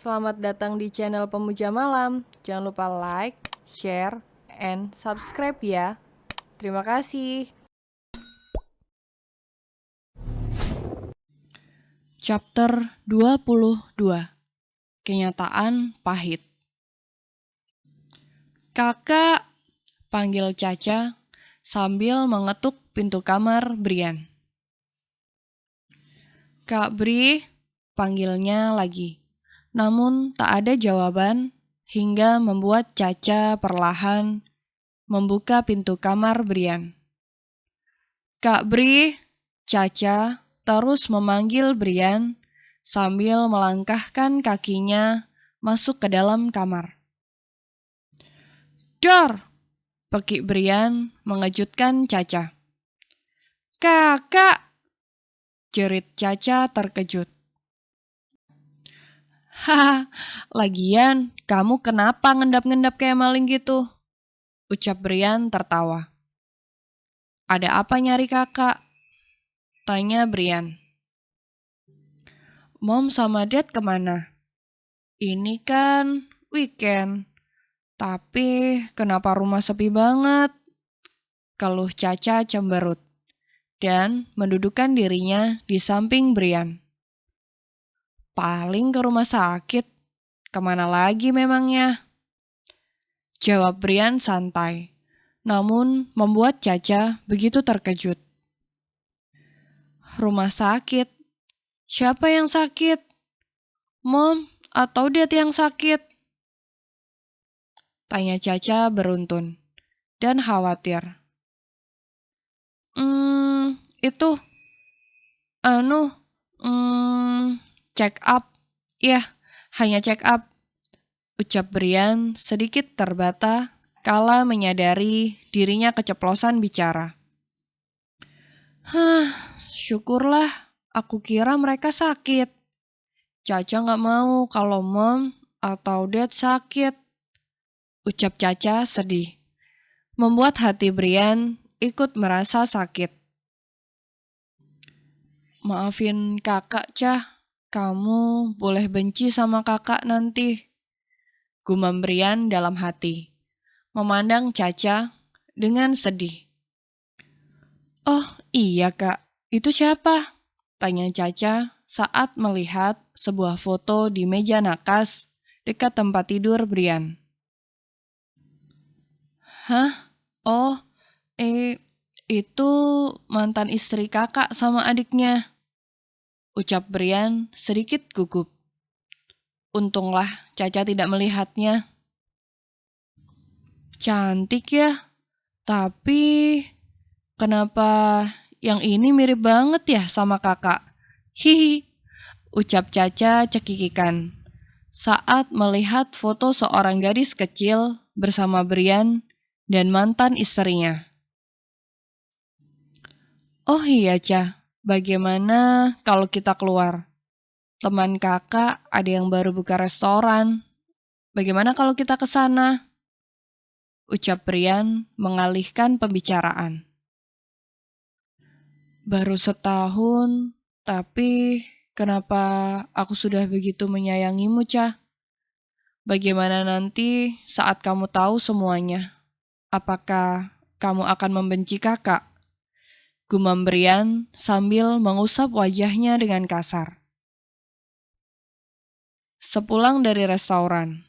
Selamat datang di channel Pemuja Malam. Jangan lupa like, share, and subscribe ya. Terima kasih. Chapter 22. Kenyataan pahit. Kakak, panggil Caca sambil mengetuk pintu kamar Brian. Kak Bri, panggilnya lagi. Namun tak ada jawaban hingga membuat Caca perlahan membuka pintu kamar Brian. Kak Bri, Caca terus memanggil Brian sambil melangkahkan kakinya masuk ke dalam kamar. Dor! Pekik Brian mengejutkan Caca. Kakak! Jerit Caca terkejut. Haha, lagian kamu kenapa ngendap-ngendap kayak maling gitu? Ucap Brian tertawa. Ada apa nyari kakak? Tanya Brian. Mom sama Dad kemana? Ini kan weekend. Tapi kenapa rumah sepi banget? Keluh Caca cemberut dan mendudukkan dirinya di samping Brian. Paling ke rumah sakit. Kemana lagi memangnya? Jawab Brian santai, namun membuat Caca begitu terkejut. Rumah sakit? Siapa yang sakit? Mom atau Dad yang sakit? Tanya Caca beruntun dan khawatir. Itu, check up. Ya, hanya check up. Ucap Brian sedikit terbata kala menyadari dirinya keceplosan bicara. Syukurlah, aku kira mereka sakit. Caca gak mau kalau Mom atau Dad sakit. Ucap Caca sedih, membuat hati Brian ikut merasa sakit. Maafin kakak, Cah. Kamu boleh benci sama kakak nanti. Gumam Brian dalam hati, memandang Caca dengan sedih. Oh iya kak, itu siapa? Tanya Caca saat melihat sebuah foto di meja nakas dekat tempat tidur Brian. Hah? Oh, itu mantan istri kakak sama adiknya. Ucap Brian sedikit gugup. Untunglah Caca tidak melihatnya. Cantik ya, tapi kenapa yang ini mirip banget ya sama kakak? Hihi, ucap Caca cekikikan saat melihat foto seorang gadis kecil bersama Brian dan mantan istrinya. Oh iya, Ca, bagaimana kalau kita keluar? Teman kakak ada yang baru buka restoran. Bagaimana kalau kita ke sana? Ucap Brian mengalihkan pembicaraan. Baru setahun, tapi kenapa aku sudah begitu menyayangimu, Ca? Bagaimana nanti saat kamu tahu semuanya? Apakah kamu akan membenci kakak? Gumam Brian sambil mengusap wajahnya dengan kasar. Sepulang dari restoran.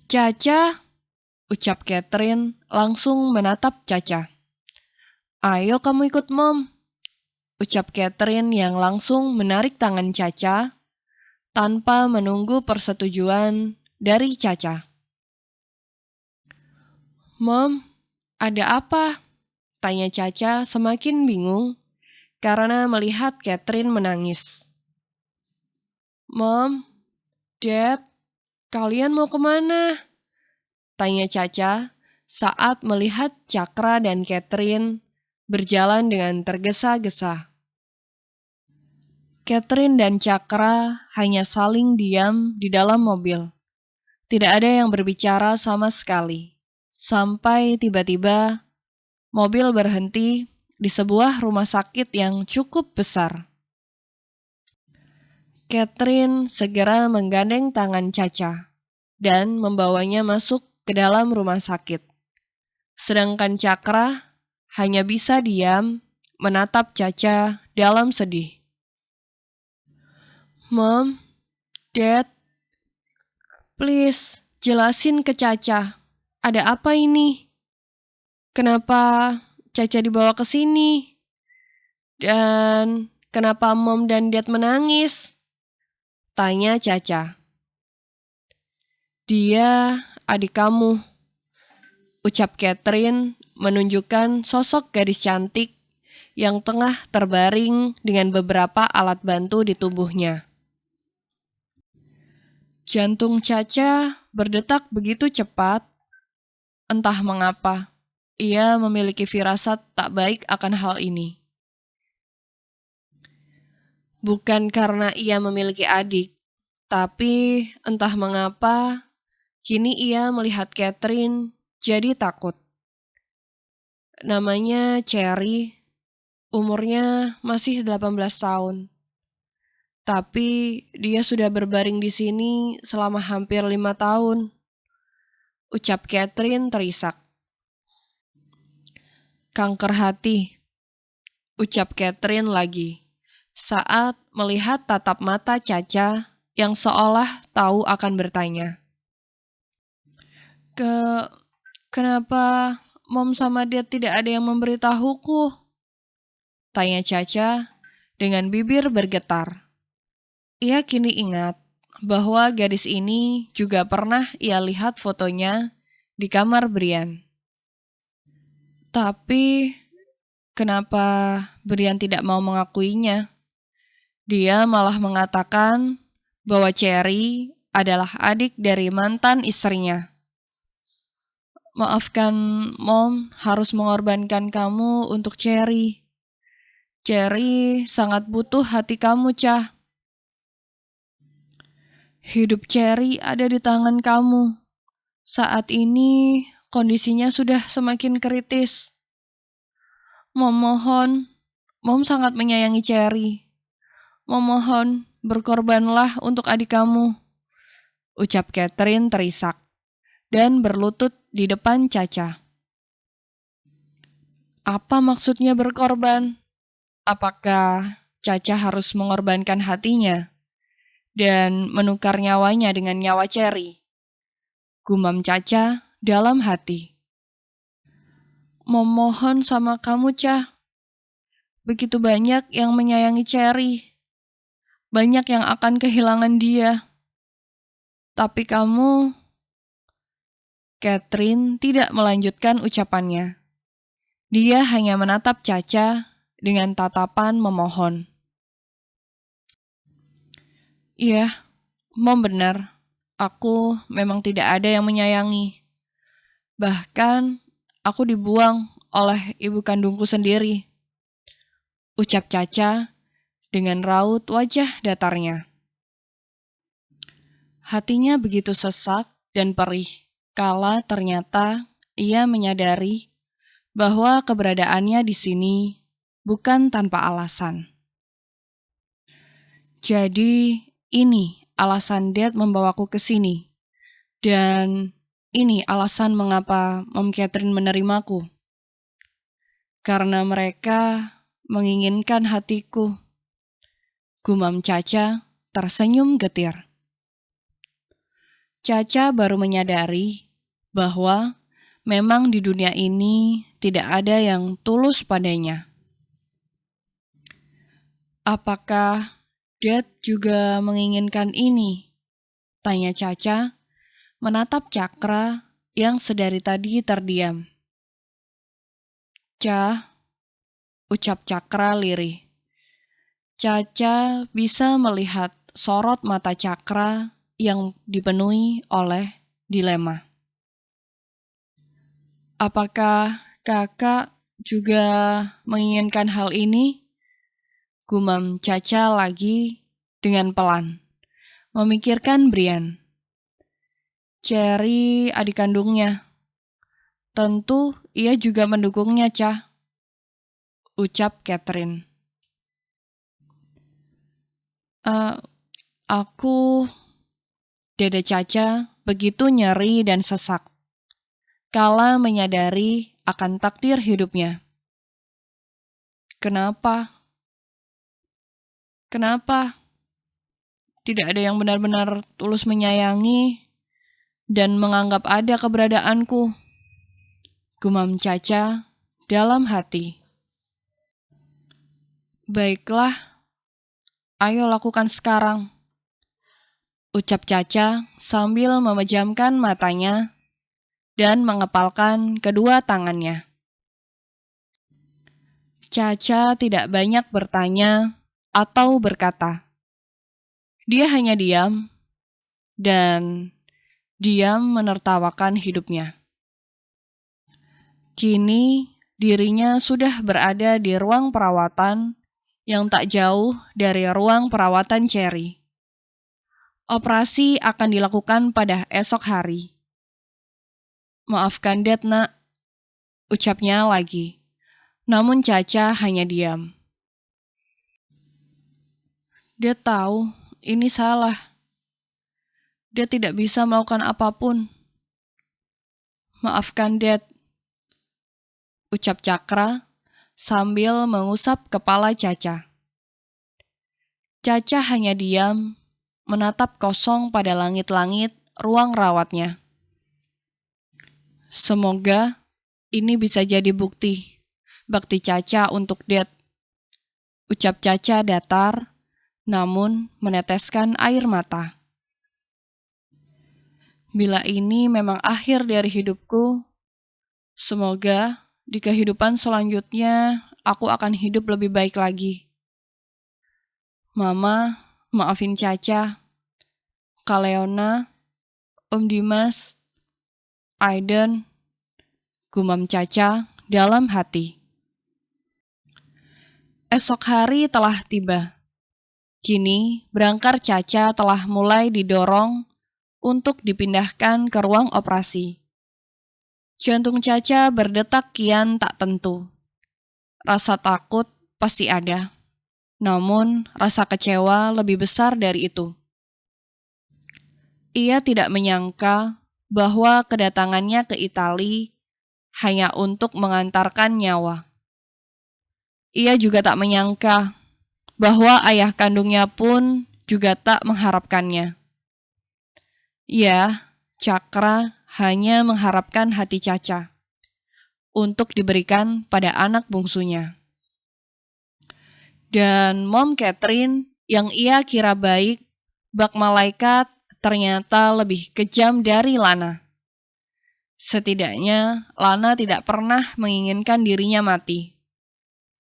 Caca, ucap Catherine langsung menatap Caca. Ayo kamu ikut Mom, ucap Catherine yang langsung menarik tangan Caca tanpa menunggu persetujuan dari Caca. Mom, ada apa? Tanya Caca semakin bingung karena melihat Catherine menangis. Mom, Dad, kalian mau kemana? Tanya Caca saat melihat Cakra dan Catherine berjalan dengan tergesa-gesa. Catherine dan Cakra hanya saling diam di dalam mobil. Tidak ada yang berbicara sama sekali. Sampai tiba-tiba mobil berhenti di sebuah rumah sakit yang cukup besar. Catherine segera menggandeng tangan Caca dan membawanya masuk ke dalam rumah sakit. Sedangkan Cakra hanya bisa diam menatap Caca dalam sedih. Mom, Dad, please jelasin ke Caca. Ada apa ini? Kenapa Caca dibawa ke sini? Dan kenapa Mom dan Dad menangis? Tanya Caca. Dia adik kamu, ucap Catherine menunjukkan sosok gadis cantik yang tengah terbaring dengan beberapa alat bantu di tubuhnya. Jantung Caca berdetak begitu cepat, entah mengapa. Ia memiliki firasat tak baik akan hal ini. Bukan karena ia memiliki adik, tapi entah mengapa, kini ia melihat Catherine jadi takut. Namanya Cherry, umurnya masih 18 tahun. Tapi dia sudah berbaring di sini selama hampir 5 tahun. Ucap Catherine terisak. Kanker hati, ucap Catherine lagi, saat melihat tatap mata Caca yang seolah tahu akan bertanya. Kenapa Mom sama Dad tidak ada yang memberitahuku? Tanya Caca dengan bibir bergetar. Ia kini ingat bahwa gadis ini juga pernah ia lihat fotonya di kamar Brian. Tapi kenapa Brian tidak mau mengakuinya? Dia malah mengatakan bahwa Cherry adalah adik dari mantan istrinya. Maafkan Mom harus mengorbankan kamu untuk Cherry. Cherry sangat butuh hati kamu, Cah. Hidup Cherry ada di tangan kamu. Saat ini kondisinya sudah semakin kritis. Mom mohon, Mom sangat menyayangi Cherry. Mom mohon, berkorbanlah untuk adik kamu. Ucap Catherine terisak dan berlutut di depan Caca. Apa maksudnya berkorban? Apakah Caca harus mengorbankan hatinya dan menukar nyawanya dengan nyawa Cherry? Gumam Caca dalam hati. Memohon sama kamu, Cah. Begitu banyak yang menyayangi Cherry. Banyak yang akan kehilangan dia. Tapi kamu... Catherine tidak melanjutkan ucapannya. Dia hanya menatap Caca dengan tatapan memohon. Iya, Mom benar. Aku memang tidak ada yang menyayangi. Bahkan, aku dibuang oleh ibu kandungku sendiri. Ucap Caca dengan raut wajah datarnya. Hatinya begitu sesak dan perih, kala ternyata ia menyadari bahwa keberadaannya di sini bukan tanpa alasan. Jadi, ini alasan Dad membawaku ke sini. Dan ini alasan mengapa Mom Catherine menerimaku. Karena mereka menginginkan hatiku. Gumam Caca tersenyum getir. Caca baru menyadari bahwa memang di dunia ini tidak ada yang tulus padanya. Apakah Dad juga menginginkan ini? Tanya Caca, menatap Cakra yang sedari tadi terdiam. Cah, ucap Cakra lirih. Caca bisa melihat sorot mata Cakra yang dipenuhi oleh dilema. Apakah kakak juga menginginkan hal ini? Gumam Caca lagi dengan pelan, memikirkan Brian. Cherry adik kandungnya. Tentu ia juga mendukungnya, Cah. Ucap Catherine. Dada Caca begitu nyeri dan sesak kala menyadari akan takdir hidupnya. Kenapa? Kenapa? Tidak ada yang benar-benar tulus menyayangi dan menganggap ada keberadaanku. Gumam Caca dalam hati. Baiklah, ayo lakukan sekarang. Ucap Caca sambil memejamkan matanya dan mengepalkan kedua tangannya. Caca tidak banyak bertanya atau berkata. Dia hanya diam dan diam menertawakan hidupnya. Kini dirinya sudah berada di ruang perawatan yang tak jauh dari ruang perawatan Cherry. Operasi akan dilakukan pada esok hari. Maafkan Dad, Nak, ucapnya lagi. Namun Caca hanya diam. Dia tahu ini salah. Dia tidak bisa melakukan apapun. Maafkan Dad, ucap Cakra sambil mengusap kepala Caca. Caca hanya diam, menatap kosong pada langit-langit ruang rawatnya. Semoga ini bisa jadi bukti bakti Caca untuk Dad. Ucap Caca datar, namun meneteskan air mata. Bila ini memang akhir dari hidupku, semoga di kehidupan selanjutnya aku akan hidup lebih baik lagi. Mama, maafin Caca. Kak Leona, Om Dimas, Aiden, gumam Caca dalam hati. Esok hari telah tiba. Kini, berangkar Caca telah mulai didorong untuk dipindahkan ke ruang operasi. Jantung Caca berdetak kian tak tentu. Rasa takut pasti ada, namun rasa kecewa lebih besar dari itu. Ia tidak menyangka bahwa kedatangannya ke Italia hanya untuk mengantarkan nyawa. Ia juga tak menyangka bahwa ayah kandungnya pun juga tak mengharapkannya. Ya, Cakra hanya mengharapkan hati Caca untuk diberikan pada anak bungsunya. Dan Mom Catherine yang ia kira baik, bak malaikat, ternyata lebih kejam dari Lana. Setidaknya, Lana tidak pernah menginginkan dirinya mati.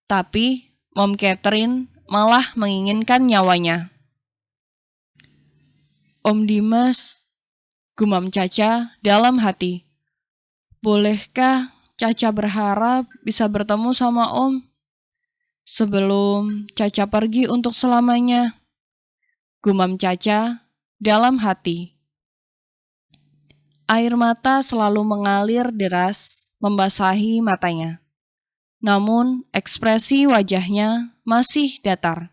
Tapi, Mom Catherine malah menginginkan nyawanya. Om Dimas, gumam Caca dalam hati. Bolehkah Caca berharap bisa bertemu sama Om sebelum Caca pergi untuk selamanya? Gumam Caca dalam hati. Air mata selalu mengalir deras, membasahi matanya. Namun, ekspresi wajahnya masih datar.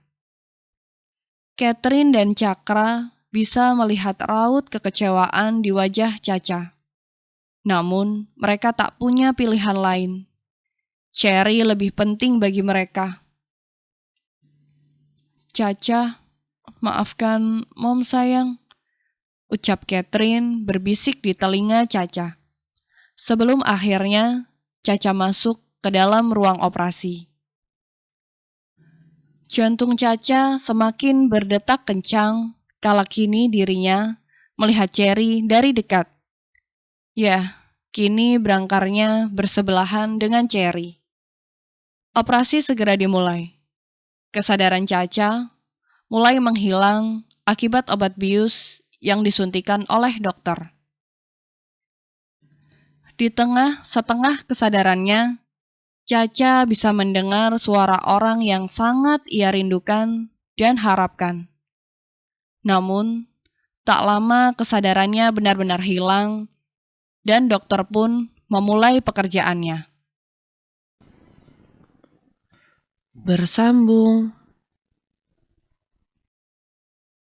Catherine dan Cakra bisa melihat raut kekecewaan di wajah Caca. Namun, mereka tak punya pilihan lain. Cherry lebih penting bagi mereka. Caca, maafkan Mom sayang, ucap Catherine berbisik di telinga Caca. Sebelum akhirnya Caca masuk ke dalam ruang operasi. Jantung Caca semakin berdetak kencang kala kini dirinya melihat Cherry dari dekat. Ya, kini berangkarnya bersebelahan dengan Cherry. Operasi segera dimulai. Kesadaran Caca mulai menghilang akibat obat bius yang disuntikan oleh dokter. Di tengah setengah kesadarannya, Caca bisa mendengar suara orang yang sangat ia rindukan dan harapkan. Namun, tak lama kesadarannya benar-benar hilang dan dokter pun memulai pekerjaannya. Bersambung.